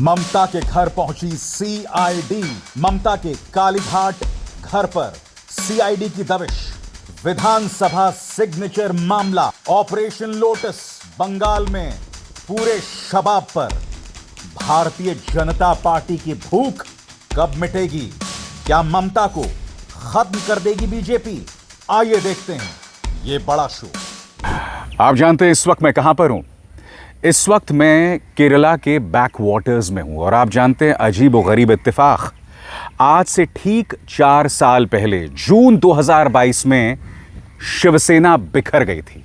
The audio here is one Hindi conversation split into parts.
ममता के घर पहुंची सीआईडी। ममता के कालीघाट घर पर सीआईडी की दबिश। विधानसभा सिग्नेचर मामला, ऑपरेशन लोटस बंगाल में पूरे शबाब पर। भारतीय जनता पार्टी की भूख कब मिटेगी? क्या ममता को खत्म कर देगी बीजेपी? आइए देखते हैं ये बड़ा शो। आप जानते हैं इस वक्त मैं कहां पर हूं? इस वक्त मैं केरला के बैक वाटर्स में हूं और आप जानते हैं अजीब व गरीब इत्तेफाक, आज से ठीक 4 साल पहले जून 2022 में शिवसेना बिखर गई थी।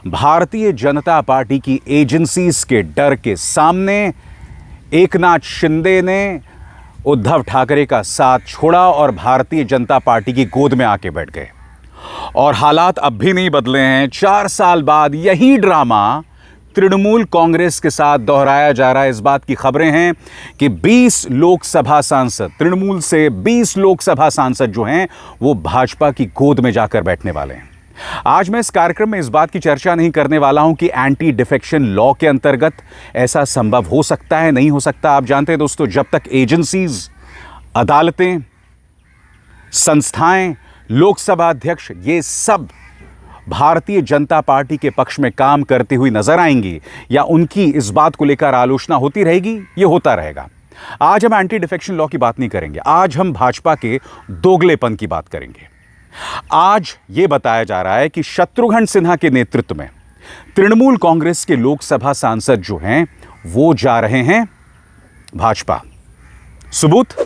भारतीय जनता पार्टी की एजेंसीज के डर के सामने एकनाथ शिंदे ने उद्धव ठाकरे का साथ छोड़ा और भारतीय जनता पार्टी की गोद में आके बैठ गए। और हालात अब भी नहीं बदले हैं। 4 साल बाद यही ड्रामा तृणमूल कांग्रेस के साथ दोहराया जा रहा है। इस बात की खबरें हैं कि 20 लोकसभा सांसद, तृणमूल से 20 लोकसभा सांसद जो हैं वो भाजपा की गोद में जाकर बैठने वाले हैं। आज मैं इस कार्यक्रम में इस बात की चर्चा नहीं करने वाला हूं कि एंटी डिफेक्शन लॉ के अंतर्गत ऐसा संभव हो सकता है, नहीं हो सकता। आप जानते हैं दोस्तों, जब तक एजेंसीज, अदालतें, संस्थाएं, लोकसभा अध्यक्ष ये सब भारतीय जनता पार्टी के पक्ष में काम करती हुई नजर आएंगी या उनकी इस बात को लेकर आलोचना होती रहेगी, ये होता रहेगा। आज हम एंटी डिफेक्शन लॉ की बात नहीं करेंगे, आज हम भाजपा के दोगलेपन की बात करेंगे। आज यह बताया जा रहा है कि शत्रुघ्न सिन्हा के नेतृत्व में तृणमूल कांग्रेस के लोकसभा सांसद जो हैं वो जा रहे हैं भाजपा। सबूत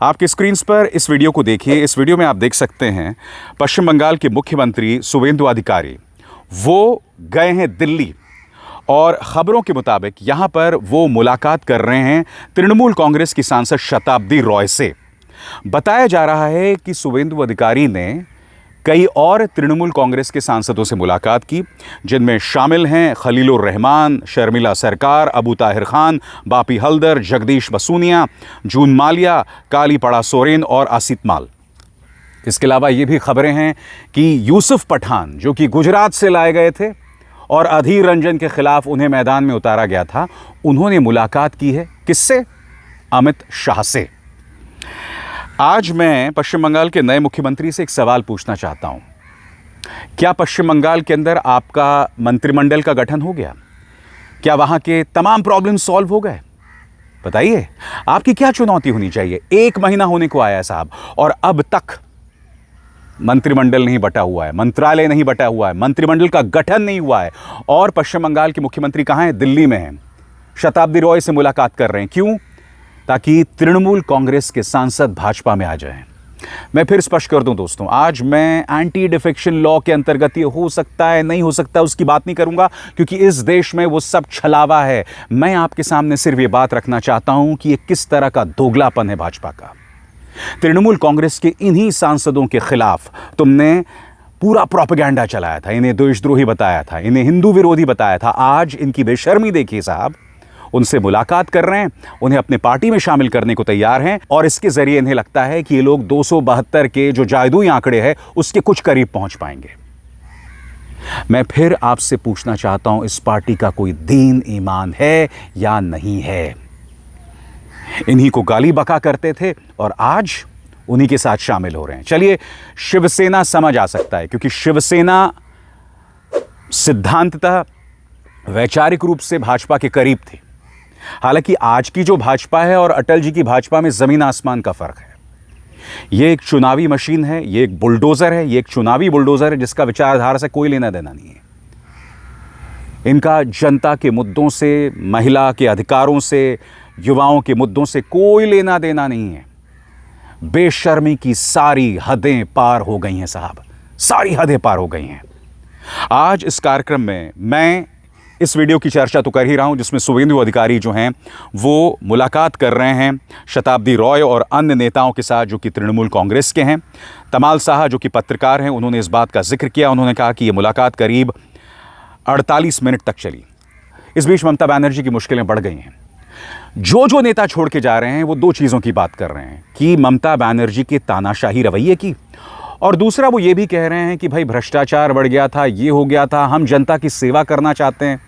आपकी स्क्रीन पर इस वीडियो को देखिए। इस वीडियो में आप देख सकते हैं पश्चिम बंगाल के मुख्यमंत्री शुवेंदु अधिकारी वो गए हैं दिल्ली और खबरों के मुताबिक यहां पर वो मुलाकात कर रहे हैं तृणमूल कांग्रेस की सांसद शताब्दी रॉय से। बताया जा रहा है कि शुवेंदु अधिकारी ने कई और तृणमूल कांग्रेस के सांसदों से मुलाकात की, जिनमें शामिल हैं खलीलुर रहमान, शर्मिला सरकार, अबू ताहिर खान, बापी हल्दर, जगदीश बसूनिया, जून मालिया, कालीपड़ा सोरेन और आसित माल। इसके अलावा ये भी खबरें हैं कि यूसुफ पठान जो कि गुजरात से लाए गए थे और अधीर रंजन के खिलाफ उन्हें मैदान में उतारा गया था, उन्होंने मुलाकात की है किससे? अमित शाह से। आज मैं पश्चिम बंगाल के नए मुख्यमंत्री से एक सवाल पूछना चाहता हूं। क्या पश्चिम बंगाल के अंदर आपका मंत्रिमंडल का गठन हो गया? क्या वहां के तमाम प्रॉब्लम सॉल्व हो गए? बताइए, आपकी क्या चुनौती होनी चाहिए? 1 महीना होने को आया है साहब और अब तक मंत्रिमंडल नहीं बटा हुआ है, मंत्रालय नहीं बटा हुआ है, मंत्रिमंडल का गठन नहीं हुआ है। और पश्चिम बंगाल के मुख्यमंत्री कहां हैं? दिल्ली में हैं, शताब्दी रॉय से मुलाकात कर रहे हैं। क्यों? ताकि तृणमूल कांग्रेस के सांसद भाजपा में आ जाएं। मैं फिर स्पष्ट कर दूं दोस्तों, आज मैं एंटी डिफेक्शन लॉ के अंतर्गत ये हो सकता है, नहीं हो सकता, उसकी बात नहीं करूंगा, क्योंकि इस देश में वो सब छलावा है। मैं आपके सामने सिर्फ ये बात रखना चाहता हूं कि ये किस तरह का दोगलापन है भाजपा का। तृणमूल कांग्रेस के इन्हीं सांसदों के खिलाफ तुमने पूरा प्रोपेगेंडा चलाया था, इन्हें देशद्रोही बताया था, इन्हें हिंदू विरोधी बताया था। आज इनकी बेशर्मी देखिए साहब, उनसे मुलाकात कर रहे हैं, उन्हें अपने पार्टी में शामिल करने को तैयार हैं और इसके जरिए इन्हें लगता है कि ये लोग 272 के जो जादुई आंकड़े हैं उसके कुछ करीब पहुंच पाएंगे। मैं फिर आपसे पूछना चाहता हूं, इस पार्टी का कोई दीन ईमान है या नहीं है? इन्हीं को गाली बका करते थे और आज उन्हीं के साथ शामिल हो रहे हैं। चलिए, शिवसेना समझ आ सकता है, क्योंकि शिवसेना सिद्धांततः वैचारिक रूप से भाजपा के करीब थी। हालांकि आज की जो भाजपा है और अटल जी की भाजपा में जमीन आसमान का फर्क है। यह एक चुनावी मशीन है, यह एक बुलडोजर है, यह एक चुनावी बुलडोजर है जिसका विचारधारा से कोई लेना देना नहीं है। इनका जनता के मुद्दों से, महिला के अधिकारों से, युवाओं के मुद्दों से कोई लेना देना नहीं है। बेशर्मी की सारी हदें पार हो गई हैं साहब, सारी हदें पार हो गई हैं। आज इस कार्यक्रम में मैं इस वीडियो की चर्चा तो कर ही रहा हूं, जिसमें शुवेंदु अधिकारी जो हैं वो मुलाकात कर रहे हैं शताब्दी रॉय और अन्य नेताओं के साथ जो कि तृणमूल कांग्रेस के हैं। तमाल साहा जो कि पत्रकार हैं, उन्होंने इस बात का जिक्र किया। उन्होंने कहा कि ये मुलाकात करीब 48 मिनट तक चली। इस बीच ममता बनर्जी की मुश्किलें बढ़ गई हैं। जो नेता छोड़ के जा रहे हैं वो 2 चीज़ों की बात कर रहे हैं कि ममता बनर्जी के तानाशाही रवैये की, और दूसरा वो ये भी कह रहे हैं कि भाई भ्रष्टाचार बढ़ गया था, ये हो गया था, हम जनता की सेवा करना चाहते हैं।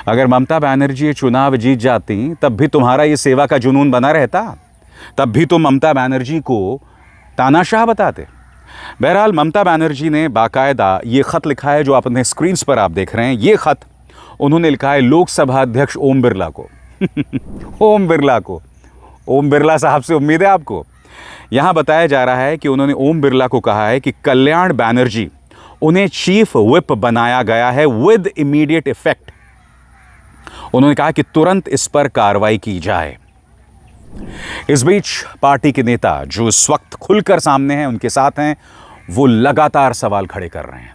अगर ममता बनर्जी ये चुनाव जीत जाती तब भी तुम्हारा ये सेवा का जुनून बना रहता, तब भी तुम ममता बनर्जी को तानाशाह बताते। बहरहाल ममता बनर्जी ने बाकायदा ये खत लिखा है जो आप अपने स्क्रीन्स पर आप देख रहे हैं। ये खत उन्होंने लिखा है लोकसभा अध्यक्ष ओम बिरला को। ओम बिरला को, ओम बिरला साहब से उम्मीद है आपको। यहां बताया जा रहा है कि उन्होंने ओम बिरला को कहा है कि कल्याण बनर्जी उन्हें चीफ व्हिप बनाया गया है विद इमीडिएट इफेक्ट। उन्होंने कहा कि तुरंत इस पर कार्रवाई की जाए। इस बीच पार्टी के नेता जो इस वक्त खुलकर सामने हैं, उनके साथ हैं, वो लगातार सवाल खड़े कर रहे हैं।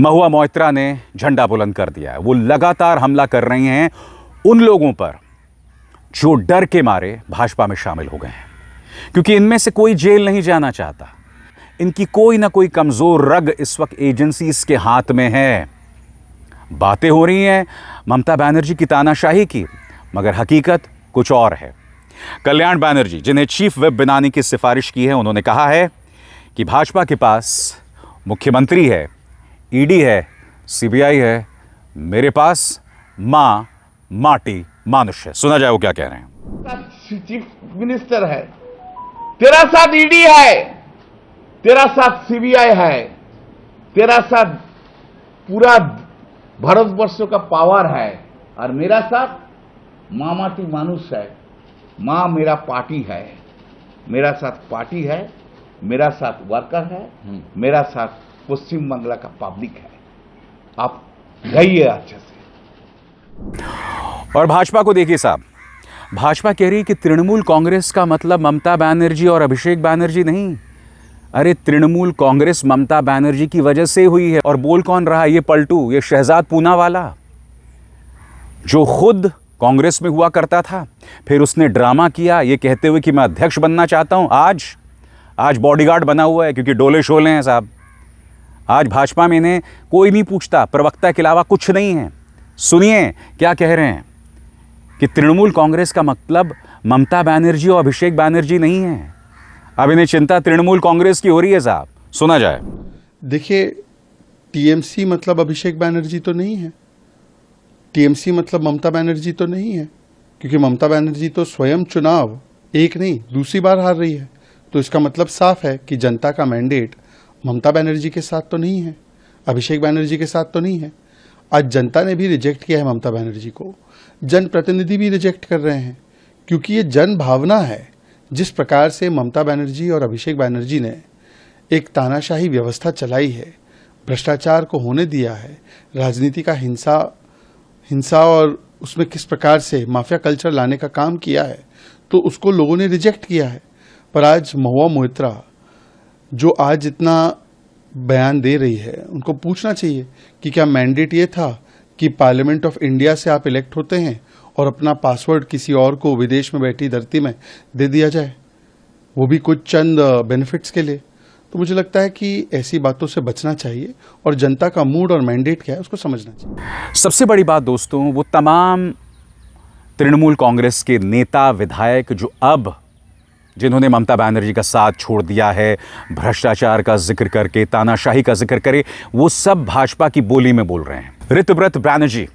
महुआ मोइत्रा ने झंडा बुलंद कर दिया है। वो लगातार हमला कर रही हैं उन लोगों पर जो डर के मारे भाजपा में शामिल हो गए हैं, क्योंकि इनमें से कोई जेल नहीं जाना चाहता। इनकी कोई ना कोई कमजोर रग इस वक्त एजेंसीज के हाथ में है। बातें हो रही हैं ममता बनर्जी की तानाशाही की, मगर हकीकत कुछ और है। कल्याण बनर्जी जिन्हें चीफ व्हिप बनाने की सिफारिश की है, उन्होंने कहा है कि भाजपा के पास मुख्यमंत्री है, ईडी है, सीबीआई है, मेरे पास मां माटी मानुष है। सुना जाए वो क्या कह रहे हैं। चीफ मिनिस्टर है, तेरा साथ ईडी है, तेरा साथ सीबीआई है, तेरा साथ पूरा भारतवर्ष का पावर है, और मेरा साथ मां माटी मानुष है। मां मेरा पार्टी है, मेरा साथ पार्टी है, मेरा साथ वर्कर है, मेरा साथ पश्चिम बंगला का पब्लिक है। आप गइए अच्छे से। और भाजपा को देखिए साहब, भाजपा कह रही कि तृणमूल कांग्रेस का मतलब ममता बनर्जी और अभिषेक बनर्जी नहीं। अरे तृणमूल कांग्रेस ममता बनर्जी की वजह से हुई है। और बोल कौन रहा है? ये पलटू, ये शहजाद पूना वाला, जो खुद कांग्रेस में हुआ करता था, फिर उसने ड्रामा किया ये कहते हुए कि मैं अध्यक्ष बनना चाहता हूं। आज बॉडीगार्ड बना हुआ है, क्योंकि डोले शोले हैं साहब। आज भाजपा में इन्हें कोई नहीं पूछता, प्रवक्ता के अलावा कुछ नहीं है। सुनिए क्या कह रहे हैं कि तृणमूल कांग्रेस का मतलब ममता बनर्जी और अभिषेक बनर्जी नहीं है। अब इन्हें चिंता तृणमूल कांग्रेस की हो रही है साहब। सुना जाए। देखिए, टीएमसी मतलब अभिषेक बनर्जी तो नहीं है, टीएमसी मतलब ममता बनर्जी तो नहीं है, क्योंकि ममता बनर्जी तो स्वयं चुनाव एक नहीं दूसरी बार हार रही है। तो इसका मतलब साफ है कि जनता का मैंडेट ममता बनर्जी के साथ तो नहीं है, अभिषेक बनर्जी के साथ तो नहीं है। आज जनता ने भी रिजेक्ट किया है ममता बनर्जी को, जनप्रतिनिधि भी रिजेक्ट कर रहे हैं, क्योंकि ये जन भावना है। जिस प्रकार से ममता बनर्जी और अभिषेक बनर्जी ने एक तानाशाही व्यवस्था चलाई है, भ्रष्टाचार को होने दिया है, राजनीति का हिंसा और उसमें किस प्रकार से माफिया कल्चर लाने का काम किया है, तो उसको लोगों ने रिजेक्ट किया है। पर आज महुआ मोइत्रा जो आज इतना बयान दे रही है, उनको पूछना चाहिए कि क्या मैंडेट ये था कि पार्लियामेंट ऑफ इंडिया से आप इलेक्ट होते हैं और अपना पासवर्ड किसी और को विदेश में बैठी धरती में दे दिया जाए, वो भी कुछ चंद बेनिफिट्स के लिए। तो मुझे लगता है कि ऐसी बातों से बचना चाहिए और जनता का मूड और मैंडेट क्या है उसको समझना चाहिए। सबसे बड़ी बात दोस्तों, वो तमाम तृणमूल कांग्रेस के नेता विधायक जो अब जिन्होंने ममता बनर्जी का साथ छोड़ दिया है, भ्रष्टाचार का जिक्र करके, तानाशाही का जिक्र करे, वो सब भाजपा की बोली में बोल रहे हैं। ऋतव्रत बनर्जी,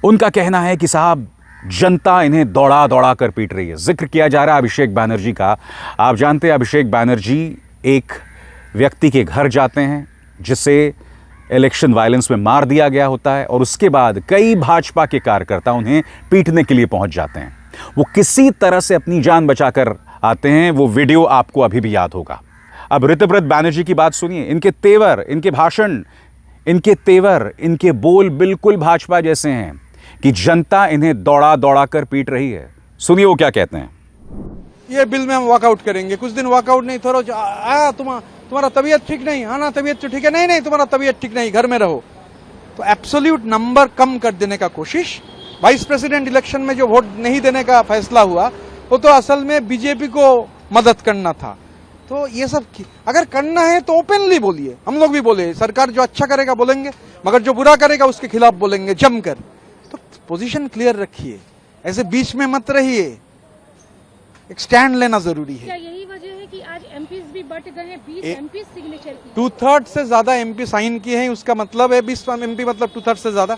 उनका कहना है कि साहब जनता इन्हें दौड़ा दौड़ा कर पीट रही है। जिक्र किया जा रहा है अभिषेक बनर्जी का। आप जानते हैं अभिषेक बनर्जी एक व्यक्ति के घर जाते हैं जिसे इलेक्शन वायलेंस में मार दिया गया होता है, और उसके बाद कई भाजपा के कार्यकर्ता उन्हें पीटने के लिए पहुंच जाते हैं। वो किसी तरह से अपनी जान बचाकर आते हैं। वो वीडियो आपको अभी भी याद होगा। अब ऋतव्रत बनर्जी की बात सुनिए। इनके तेवर, इनके भाषण, इनके तेवर, इनके बोल बिल्कुल भाजपा जैसे हैं कि जनता इन्हें दौड़ा दौड़ा कर पीट रही है। सुनिए वो क्या कहते हैं। ये बिल में हम वॉकआउट करेंगे। कुछ दिन वॉकआउट नहीं, थोड़ा आया तुम्हारा तबीयत ठीक नहीं, हाँ ना तबीयत तो ठीक है, नहीं तुम्हारा तबीयत ठीक नहीं, घर में रहो। तो एब्सोल्यूट नंबर कम कर देने का कोशिश। वाइस प्रेसिडेंट इलेक्शन में जो वोट नहीं देने का फैसला हुआ, वो तो असल में बीजेपी को मदद करना था। तो ये सब अगर करना है तो ओपनली बोलिए। हम लोग भी बोले, सरकार जो अच्छा करेगा बोलेंगे, मगर जो बुरा करेगा उसके खिलाफ बोलेंगे जमकर। तो पोजीशन क्लियर रखिए, ऐसे बीच में मत रहिए, एक स्टैंड लेना जरूरी है। क्या यही वजह है कि आज एमपीज भी बट गए हैं? 20 एमपी सिग्नेचर की, 2/3 से ज्यादा एमपी साइन किए हैं, उसका मतलब है 20 एमपी मतलब 2/3 से ज्यादा।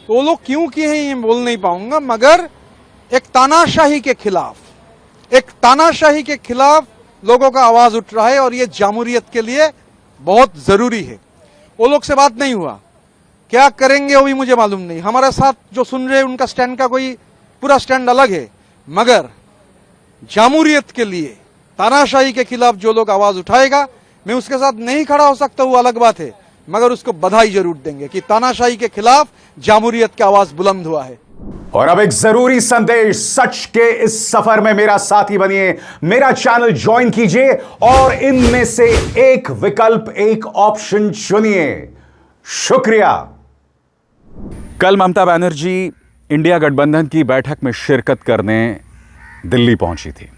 तो वो लोग क्यों किए हैं ये बोल नहीं पाऊंगा, मगर एक तानाशाही के खिलाफ लोगों का आवाज उठ रहा है और ये जामूरियत के लिए बहुत जरूरी है। वो लोग से बात नहीं हुआ, क्या करेंगे वो भी मुझे मालूम नहीं। हमारे साथ जो सुन रहे हैं उनका स्टैंड का कोई पूरा स्टैंड अलग है, मगर जामूरियत के लिए, तानाशाही के खिलाफ जो लोग आवाज उठाएगा, मैं उसके साथ नहीं खड़ा हो सकता, वो अलग बात है, मगर उसको बधाई जरूर देंगे कि तानाशाही के खिलाफ जामूरियत की आवाज बुलंद हुआ है। और अब एक जरूरी संदेश, सच के इस सफर में मेरा साथी बनिए, मेरा चैनल ज्वाइन कीजिए और इनमें से एक विकल्प, एक ऑप्शन चुनिए। शुक्रिया। कल ममता बनर्जी इंडिया गठबंधन की बैठक में शिरकत करने दिल्ली पहुंची थी।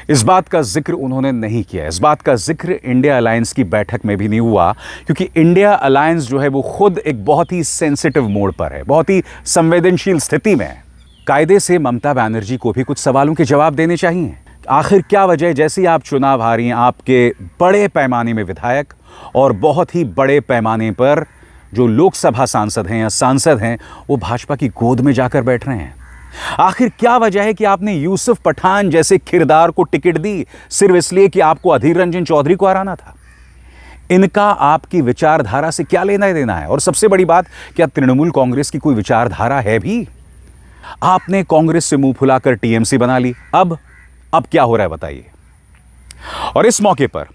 इस बात का जिक्र उन्होंने नहीं किया, इस बात का जिक्र इंडिया अलायंस की बैठक में भी नहीं हुआ, क्योंकि इंडिया अलायंस जो है वो खुद एक बहुत ही सेंसिटिव मोड पर है, बहुत ही संवेदनशील स्थिति में है। कायदे से ममता बनर्जी को भी कुछ सवालों के जवाब देने चाहिए। आखिर क्या वजह, जैसे आप चुनाव हारी हैं, आपके बड़े पैमाने में विधायक और बहुत ही बड़े पैमाने पर जो लोकसभा सांसद हैं या सांसद हैं, वो भाजपा की गोद में जाकर बैठ रहे हैं। आखिर क्या वजह है कि आपने यूसुफ पठान जैसे किरदार को टिकट दी सिर्फ इसलिए कि आपको अधीर रंजन चौधरी को हराना था? इनका आपकी विचारधारा से क्या लेना देना है? और सबसे बड़ी बात, क्या तृणमूल कांग्रेस की कोई विचारधारा है भी? आपने कांग्रेस से मुंह फुलाकर टीएमसी बना ली, अब क्या हो रहा है बताइए। और इस मौके पर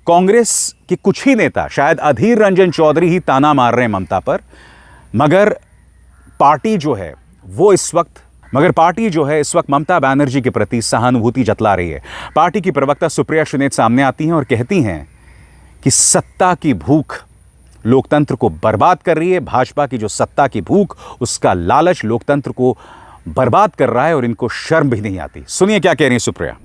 कांग्रेस के कुछ ही नेता, शायद अधीर रंजन चौधरी ही ताना मार रहे हैं ममता पर, मगर पार्टी जो है इस वक्त ममता बनर्जी के प्रति सहानुभूति जतला रही है। पार्टी की प्रवक्ता सुप्रिया सुनेत सामने आती हैं और कहती हैं कि सत्ता की भूख लोकतंत्र को बर्बाद कर रही है। भाजपा की जो सत्ता की भूख, उसका लालच लोकतंत्र को बर्बाद कर रहा है और इनको शर्म भी नहीं आती। सुनिए क्या कह रही है सुप्रिया।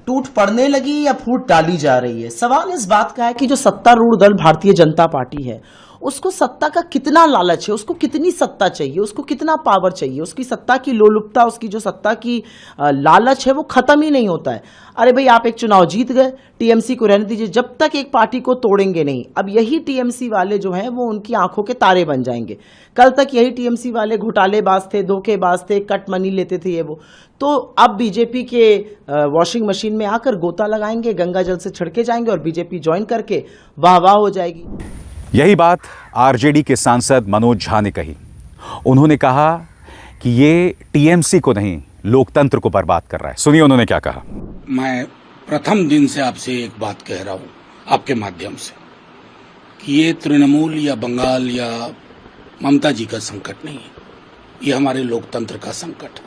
टूट पड़ने लगी या फूट डाली जा रही है? सवाल इस बात का है कि जो सत्तारूढ़ दल भारतीय जनता पार्टी है, उसको सत्ता का कितना लालच है, उसको कितनी सत्ता चाहिए, उसको कितना पावर चाहिए, उसकी सत्ता की लोलुपता, उसकी जो सत्ता की लालच है वो खत्म ही नहीं होता है। अरे भाई, आप एक चुनाव जीत गए, टीएमसी को रहने दीजिए, जब तक एक पार्टी को तोड़ेंगे नहीं। अब यही टीएमसी वाले जो हैं वो उनकी आंखों के तारे बन जाएंगे। कल तक यही टीएमसी वाले घोटालेबाज थे, धोखेबाज थे, कट मनी लेते थे ये वो, तो अब बीजेपी के वॉशिंग मशीन में आकर गोता लगाएंगे, गंगा जल से छिड़के जाएंगे और बीजेपी ज्वाइन करके वाह वाह हो जाएगी। यही बात आरजेडी के सांसद मनोज झा ने कही। उन्होंने कहा कि ये टीएमसी को नहीं, लोकतंत्र को बर्बाद कर रहा है। सुनिए उन्होंने क्या कहा। मैं प्रथम दिन से आपसे एक बात कह रहा हूं आपके माध्यम से कि ये तृणमूल या बंगाल या ममता जी का संकट नहीं है, ये हमारे लोकतंत्र का संकट है।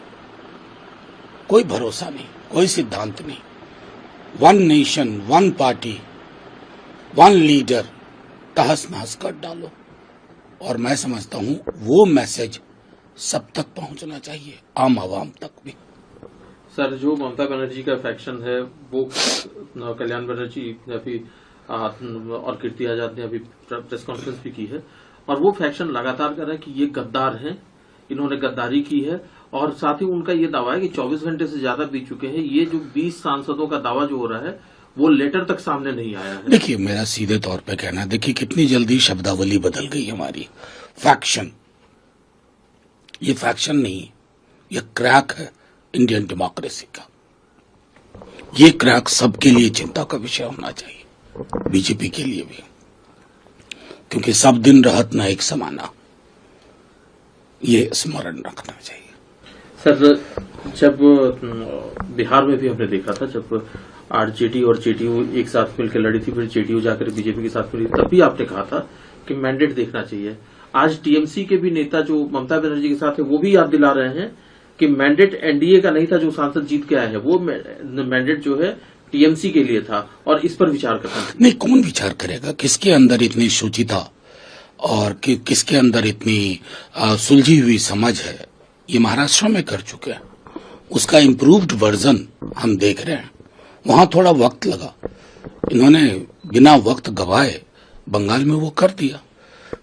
कोई भरोसा नहीं, कोई सिद्धांत नहीं। One nation, one party, one leader, तहस नहस कर डालो। और मैं समझता हूं वो मैसेज सब तक पहुंचना चाहिए, आम आवाम तक भी। सर, जो ममता बनर्जी का फैक्शन है वो कल्याण बनर्जी ने अभी और कीर्ति आजाद ने अभी प्रेस कॉन्फ्रेंस भी की है, और वो फैक्शन लगातार कर रहा है कि ये गद्दार हैं, इन्होंने गद्दारी की है। और साथ ही उनका ये दावा है कि 24 घंटे से ज्यादा बीत चुके हैं, ये जो 20 सांसदों का दावा जो हो रहा है वो लेटर तक सामने नहीं आया है। देखिए, मेरा सीधे तौर पे कहना, देखिए कितनी जल्दी शब्दावली बदल गई हमारी। फैक्शन, ये फैक्शन नहीं, ये क्रैक है इंडियन डेमोक्रेसी का। ये क्रैक सबके लिए चिंता का विषय होना चाहिए, बीजेपी के लिए भी, क्योंकि सब दिन रहत न एक समाना, ये स्मरण रखना चाहिए। सर, जब बिहार में भी हमने देखा था, जब आरजेडी और जेडीयू एक साथ मिलकर लड़ी थी, फिर जेडीयू जाकर बीजेपी के साथ मिली, तब भी आपने कहा था कि मैंडेट देखना चाहिए। आज टीएमसी के भी नेता जो ममता बनर्जी के साथ है वो भी याद दिला रहे हैं कि मैंडेट एनडीए का नहीं था, जो सांसद जीत के आए हैं, वो मैंडेट जो है टीएमसी के लिए था, और इस पर विचार करना चाहिए। नहीं, कौन विचार करेगा? किसके अंदर इतनी शुचिता और किसके अंदर इतनी सुलझी हुई समझ है, ये महाराष्ट्र में कर चुके हैं। उसका इम्प्रूव्ड वर्जन हम देख रहे हैं। वहां थोड़ा वक्त लगा, इन्होंने बिना वक्त गवाए बंगाल में वो कर दिया।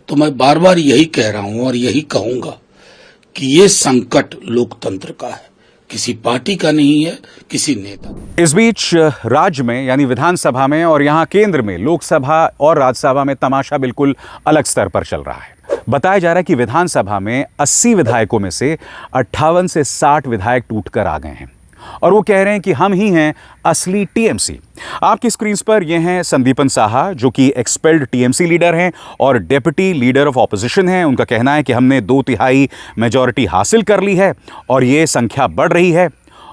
तो मैं बार बार यही कह रहा हूं और यही कहूंगा कि ये संकट लोकतंत्र का है, किसी पार्टी का नहीं है, किसी नेता। इस बीच राज्य में यानी विधानसभा में और यहां केंद्र में लोकसभा और राज्यसभा में तमाशा बिल्कुल अलग स्तर पर चल रहा है। बताया जा रहा है कि विधानसभा में 80 विधायकों में से 58 से 60 विधायक टूटकर आ गए हैं और वो कह रहे हैं कि हम ही हैं असली टीएमसी। आपकी स्क्रीन पर ये हैं संदीपन साहा, जो कि एक्सपेल्ड टीएमसी लीडर हैं और डेप्यूटी लीडर ऑफ ऑपोजिशन हैं। उनका कहना है कि हमने 2/3 मेजॉरिटी हासिल कर ली है और ये संख्या बढ़ रही है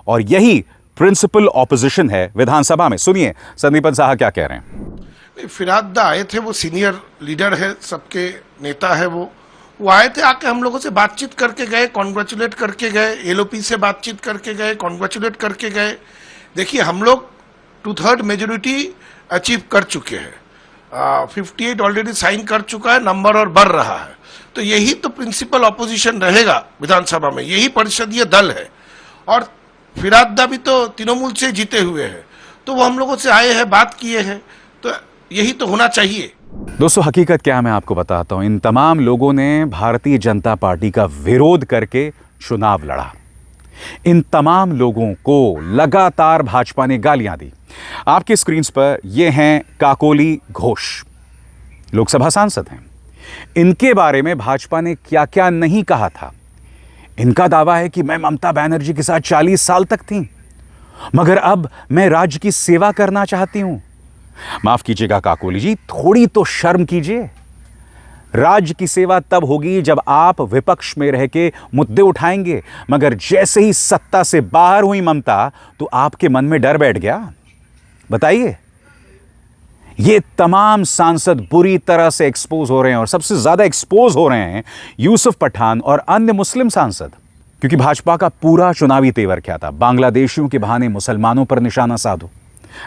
और यही प्रिंसिपल ऑपोजिशन है विधानसभा में। सुनिए संदीपन साहा क्या कह रहे हैं। फिराद दा आए थे, वो सीनियर लीडर है, सबके नेता है। वो आए थे, आके हम लोगों से बातचीत करके गए, कॉन्ग्रेचुलेट करके गए, एलओपी से बातचीत करके गए, कॉन्ग्रेचुलेट करके गए। देखिए हम लोग 2/3 मेजोरिटी अचीव कर चुके हैं, 58 ऑलरेडी साइन कर चुका है, नंबर और बढ़ रहा है। तो यही तो प्रिंसिपल ऑपोजिशन रहेगा विधानसभा में, यही परिषदीय दल है। और फिराद दा भी तो तृणमूल से जीते हुए हैं, तो वो हम लोगों से आए हैं, बात किए हैं, तो यही तो होना चाहिए। दोस्तों हकीकत क्या है मैं आपको बताता हूं। इन तमाम लोगों ने भारतीय जनता पार्टी का विरोध करके चुनाव लड़ा। इन तमाम लोगों को लगातार भाजपा ने गालियां दी। आपकी स्क्रीन पर ये हैं काकोली घोष, लोकसभा सांसद हैं। इनके बारे में भाजपा ने क्या क्या नहीं कहा था। इनका दावा है कि मैं ममता बनर्जी के साथ 40 साल तक थी, मगर अब मैं राज्य की सेवा करना चाहती हूं। माफ कीजिएगा काकोली जी, थोड़ी तो शर्म कीजिए। राज्य की सेवा तब होगी जब आप विपक्ष में रह के मुद्दे उठाएंगे, मगर जैसे ही सत्ता से बाहर हुई ममता तो आपके मन में डर बैठ गया। बताइए, ये तमाम सांसद बुरी तरह से एक्सपोज हो रहे हैं और सबसे ज्यादा एक्सपोज हो रहे हैं यूसुफ पठान और अन्य मुस्लिम सांसद, क्योंकि भाजपा का पूरा चुनावी तेवर क्या था? बांग्लादेशियों के बहाने मुसलमानों पर निशाना साधो।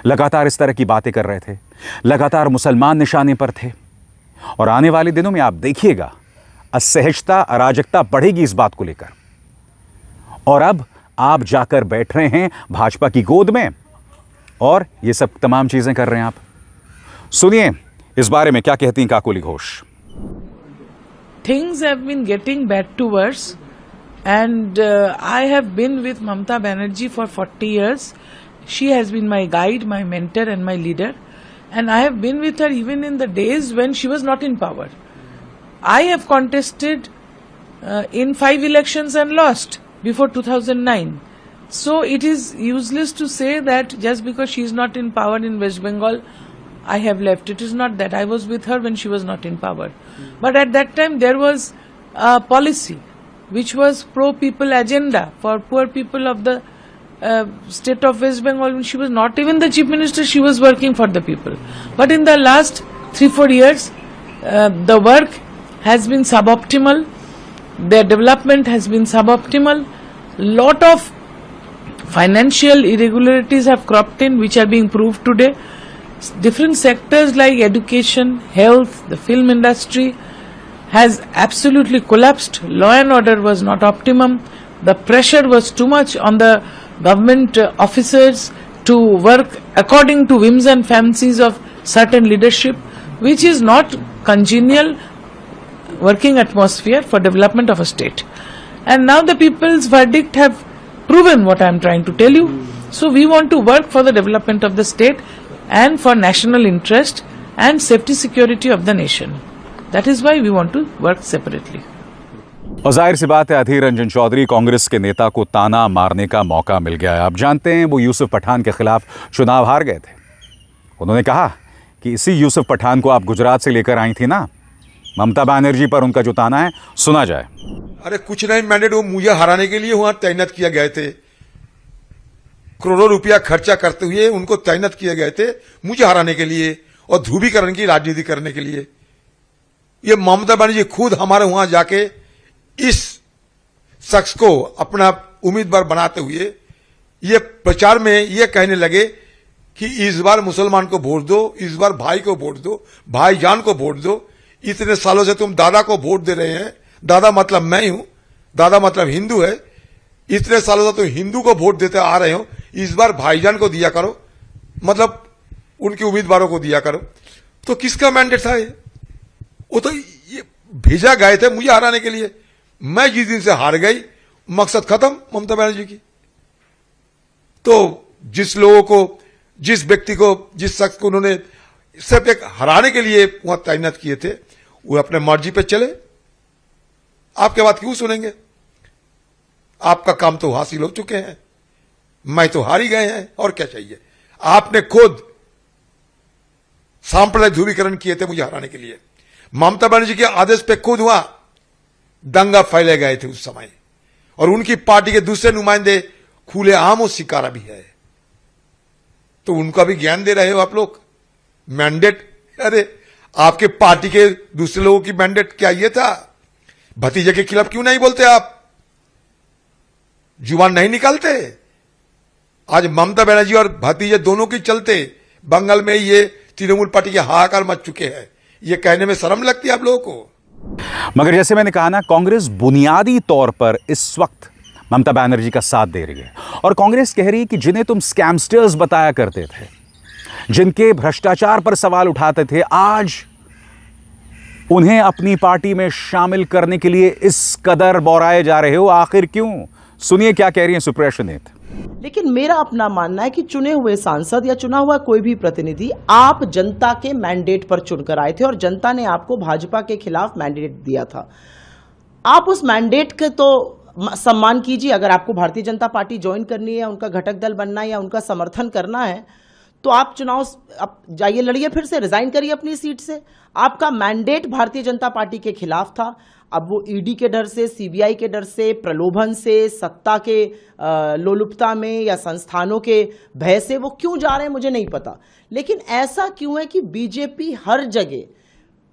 लगातार इस तरह की बातें कर रहे थे, लगातार मुसलमान निशाने पर थे। और आने वाले दिनों में आप देखिएगा असहजता, अराजकता बढ़ेगी इस बात को लेकर। और अब आप जाकर बैठ रहे हैं भाजपा की गोद में और ये सब तमाम चीजें कर रहे हैं आप। सुनिए इस बारे में क्या कहती हैं Kakoli Ghosh. Things have been getting bad to worse, and I have been with Mamata Banerjee for 40 years. She has been my guide, my mentor and my leader, and I have been with her even in the days when she was not in power. I have contested in 5 elections and lost before 2009. So it is useless to say that just because she is not in power in West Bengal, I have left. It is not that. I was with her when she was not in power. But at that time there was a policy which was pro-people agenda for poor people of the state of West Bengal. When she was not even the chief minister, she was working for the people. But in the last 3-4 years, the work has been suboptimal. Their development has been suboptimal. Lot of financial irregularities have cropped in, which are being proved today. Different sectors like education, health, the film industry has absolutely collapsed. Law and order was not optimum. The pressure was too much on the government officers to work according to whims and fancies of certain leadership, which is not congenial working atmosphere for development of a state. And now the people's verdict have proven what I am trying to tell you. So we want to work for the development of the state and for national interest and safety security of the nation. That is why we want to work separately. और जाहिर सी बात है अधीर रंजन चौधरी कांग्रेस के नेता को ताना मारने का मौका मिल गया है। आप जानते हैं वो यूसुफ पठान के खिलाफ चुनाव हार गए थे। उन्होंने कहा कि इसी यूसुफ पठान को आप गुजरात से लेकर आई थी ना। ममता बनर्जी पर उनका जो ताना है सुना जाए। अरे कुछ नहीं, मैंडेट वो मुझे हराने के लिए वहां तैनात किया गए थे। करोड़ों रुपया खर्चा करते हुए उनको तैनात किए गए थे मुझे हराने के लिए और ध्रुवीकरण की राजनीति करने के लिए। ये ममता बनर्जी खुद हमारे वहां जाके इस शख्स को अपना उम्मीदवार बनाते हुए ये प्रचार में ये कहने लगे कि इस बार मुसलमान को वोट दो, इस बार भाई को वोट दो, भाईजान को वोट दो। इतने सालों से तुम दादा को वोट दे रहे हैं, दादा मतलब मैं हूं, दादा मतलब हिंदू है। इतने सालों से तुम हिंदू को वोट देते आ रहे हो, इस बार भाईजान को दिया करो, मतलब उनके उम्मीदवारों को दिया करो। तो किसका मैंडेट था ये? वो तो ये भेजा गए थे मुझे हराने के लिए। मैं जिस दिन से हार गई, मकसद खत्म ममता बनर्जी की। तो जिस लोगों को, जिस व्यक्ति को, जिस शख्स को उन्होंने सिर्फ एक हराने के लिए वहां तैनात किए थे, वो अपने मर्जी पे चले, आपके बात क्यों सुनेंगे? आपका काम तो हासिल हो चुके हैं, मैं तो हार ही गए हैं, और क्या चाहिए? आपने खुद सांप्रदायिक ध्रुवीकरण किए थे मुझे हराने के लिए। ममता बनर्जी के आदेश पे खुद वहां दंगा फैले गए थे उस समय, और उनकी पार्टी के दूसरे नुमाइंदे खुलेआम और शिकारा भी है। तो उनका भी ज्ञान दे रहे हो आप लोग। मैंडेट, अरे आपके पार्टी के दूसरे लोगों की मैंडेट क्या ये था? भतीजे के खिलाफ क्यों नहीं बोलते आप? जुबान नहीं निकालते? आज ममता बनर्जी और भतीजे दोनों के चलते बंगाल में ये तृणमूल पार्टी के हाहाकार मच चुके हैं। ये कहने में शर्म लगती है आप लोगों को। मगर जैसे मैंने कहा ना, कांग्रेस बुनियादी तौर पर इस वक्त ममता बनर्जी का साथ दे रही है, और कांग्रेस कह रही है कि जिन्हें तुम स्कैमस्टर्स बताया करते थे, जिनके भ्रष्टाचार पर सवाल उठाते थे, आज उन्हें अपनी पार्टी में शामिल करने के लिए इस कदर बौराए जा रहे हो। आखिर क्यों? सुनिए क्या कह रही हैं सुप्रिया सुनीत। लेकिन मेरा अपना मानना है कि चुने हुए सांसद या चुना हुआ कोई भी प्रतिनिधि आप जनता के मैंडेट पर चुनकर आए थे, और जनता ने आपको भाजपा के खिलाफ मैंडेट दिया था। आप उस मैंडेट के तो सम्मान कीजिए। अगर आपको भारतीय जनता पार्टी ज्वाइन करनी है, उनका घटक दल बनना है या उनका समर्थन करना है, तो आप चुनाव जाइए, लड़िए, फिर से रिजाइन करिए अपनी सीट से। आपका मैंडेट भारतीय जनता पार्टी के खिलाफ था। अब वो ईडी के डर से, सीबीआई के डर से, प्रलोभन से, सत्ता के लोलुपता में या संस्थानों के भय से वो क्यों जा रहे हैं मुझे नहीं पता। लेकिन ऐसा क्यों है कि बीजेपी हर जगह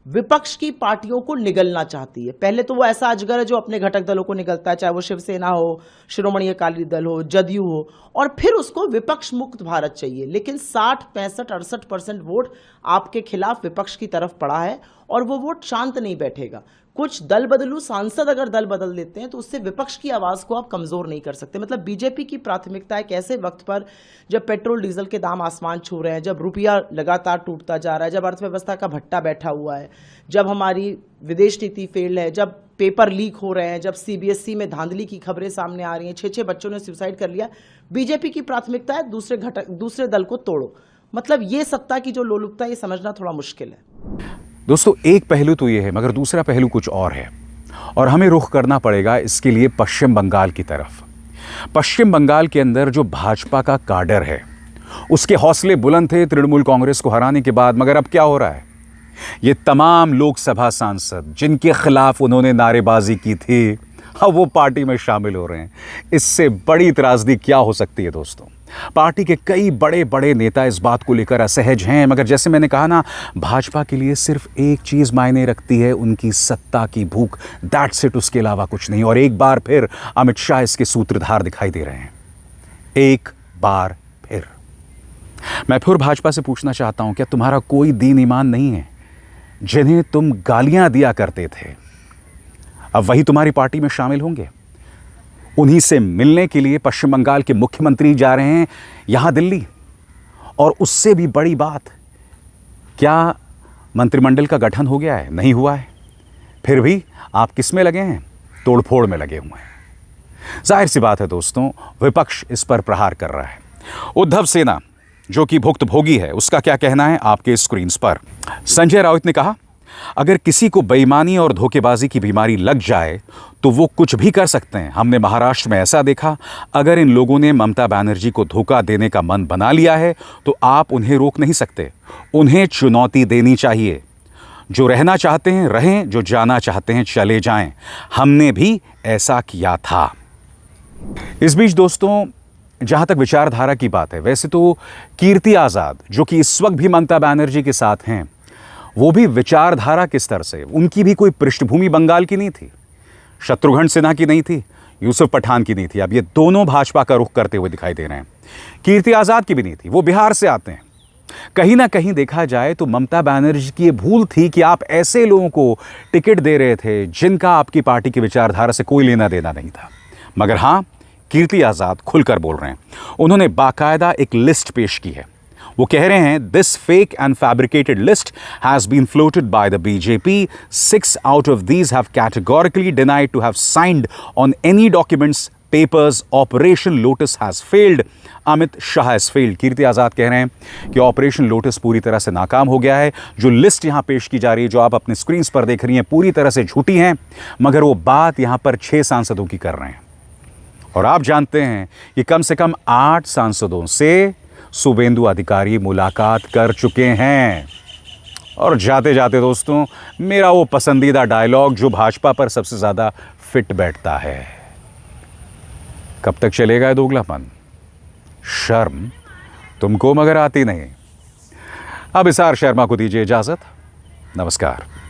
विपक्ष की पार्टियों को निगलना चाहती है? पहले तो वो ऐसा अजगर है जो अपने घटक दलों को निगलता है, चाहे वो शिवसेना हो, शिरोमणि अकाली दल हो, जदयू हो, और फिर उसको विपक्ष मुक्त भारत चाहिए। लेकिन 60, 65, 68% वोट आपके खिलाफ विपक्ष की तरफ पड़ा है, और वो वोट शांत नहीं बैठेगा। कुछ दल बदलू सांसद अगर दल बदल देते हैं तो उससे विपक्ष की आवाज को आप कमजोर नहीं कर सकते। मतलब बीजेपी की प्राथमिकता है कैसे वक्त पर, जब पेट्रोल डीजल के दाम आसमान छू रहे हैं, जब रुपया लगातार टूटता जा रहा है, जब अर्थव्यवस्था का भट्टा बैठा हुआ है, जब हमारी विदेश नीति फेल है, जब पेपर लीक हो रहे हैं, जब सीबीएसई में धांधली की खबरें सामने आ रही हैं, 6 बच्चों ने सुसाइड कर लिया, बीजेपी की प्राथमिकता है दूसरे दल को तोड़ो। मतलब ये सत्ता की जो लोलुपता है, ये समझना थोड़ा मुश्किल है। दोस्तों, एक पहलू तो ये है, मगर दूसरा पहलू कुछ और है, और हमें रुख करना पड़ेगा इसके लिए पश्चिम बंगाल की तरफ। पश्चिम बंगाल के अंदर जो भाजपा का काडर है, उसके हौसले बुलंद थे तृणमूल कांग्रेस को हराने के बाद। मगर अब क्या हो रहा है? ये तमाम लोकसभा सांसद जिनके खिलाफ उन्होंने नारेबाजी की थी, अब वो पार्टी में शामिल हो रहे हैं। इससे बड़ी त्रासदी क्या हो सकती है दोस्तों? पार्टी के कई बड़े बड़े नेता इस बात को लेकर असहज हैं, मगर जैसे मैंने कहा ना, भाजपा के लिए सिर्फ एक चीज मायने रखती है, उनकी सत्ता की भूख। दैट्स इट, उसके अलावा कुछ नहीं। और एक बार फिर अमित शाह इसके सूत्रधार दिखाई दे रहे हैं। एक बार फिर मैं फिर भाजपा से पूछना चाहता हूं, क्या तुम्हारा कोई दीन ईमान नहीं है? जिन्हें तुम गालियां दिया करते थे, अब वही तुम्हारी पार्टी में शामिल होंगे। उन्हीं से मिलने के लिए पश्चिम बंगाल के मुख्यमंत्री जा रहे हैं यहां दिल्ली। और उससे भी बड़ी बात, क्या मंत्रिमंडल का गठन हो गया है? नहीं हुआ है। फिर भी आप किस में लगे हैं? तोड़फोड़ में लगे हुए हैं। जाहिर सी बात है दोस्तों, विपक्ष इस पर प्रहार कर रहा है। उद्धव सेना जो कि भुक्तभोगी है, उसका क्या कहना है आपके स्क्रीन पर। संजय राउत ने कहा, अगर किसी को बेईमानी और धोखेबाजी की बीमारी लग जाए तो वो कुछ भी कर सकते हैं। हमने महाराष्ट्र में ऐसा देखा। अगर इन लोगों ने ममता बनर्जी को धोखा देने का मन बना लिया है तो आप उन्हें रोक नहीं सकते। उन्हें चुनौती देनी चाहिए। जो रहना चाहते हैं रहें, जो जाना चाहते हैं चले जाएं। हमने भी ऐसा किया था। इस बीच दोस्तों, जहां तक विचारधारा की बात है, वैसे तो कीर्ति आजाद जो कि इस वक्त भी ममता बनर्जी के साथ हैं, वो भी विचारधारा किस तरह से, उनकी भी कोई पृष्ठभूमि बंगाल की नहीं थी, शत्रुघ्न सिन्हा की नहीं थी, यूसुफ पठान की नहीं थी। अब ये दोनों भाजपा का रुख करते हुए दिखाई दे रहे हैं। कीर्ति आजाद की भी नहीं थी, वो बिहार से आते हैं। कहीं ना कहीं देखा जाए तो ममता बनर्जी की ये भूल थी कि आप ऐसे लोगों को टिकट दे रहे थे जिनका आपकी पार्टी की विचारधारा से कोई लेना देना नहीं था। मगर हाँ, कीर्ति आजाद खुलकर बोल रहे हैं। उन्होंने बाकायदा एक लिस्ट पेश की है। वो कह रहे हैं, this fake and fabricated list has been floated by the BJP. 6 out of these have categorically denied to have signed on any documents papers, Operation Lotus has failed. Amit Shah has failed. Kirti Azad कह रहे हैं कि ऑपरेशन लोटस पूरी तरह से नाकाम हो गया है. जो लिस्ट यहां पेश की जा रही है, जो आप अपने स्क्रीन पर देख रही हैं, पूरी तरह से झूठी हैं. मगर वो बात यहां पर 6 सांसदों की कर रहे हैं. और आप जानते हैं कि कम से कम 8 सांसदों से शुभेंदु अधिकारी मुलाकात कर चुके हैं. और जाते जाते दोस्तों, मेरा वो पसंदीदा डायलॉग जो भाजपा पर सबसे ज्यादा फिट बैठता है. कब तक चलेगा ये दोगलापन? शर्म तुमको मगर आती नहीं. अब इसार शर्मा को दीजिए इजाजत. नमस्कार.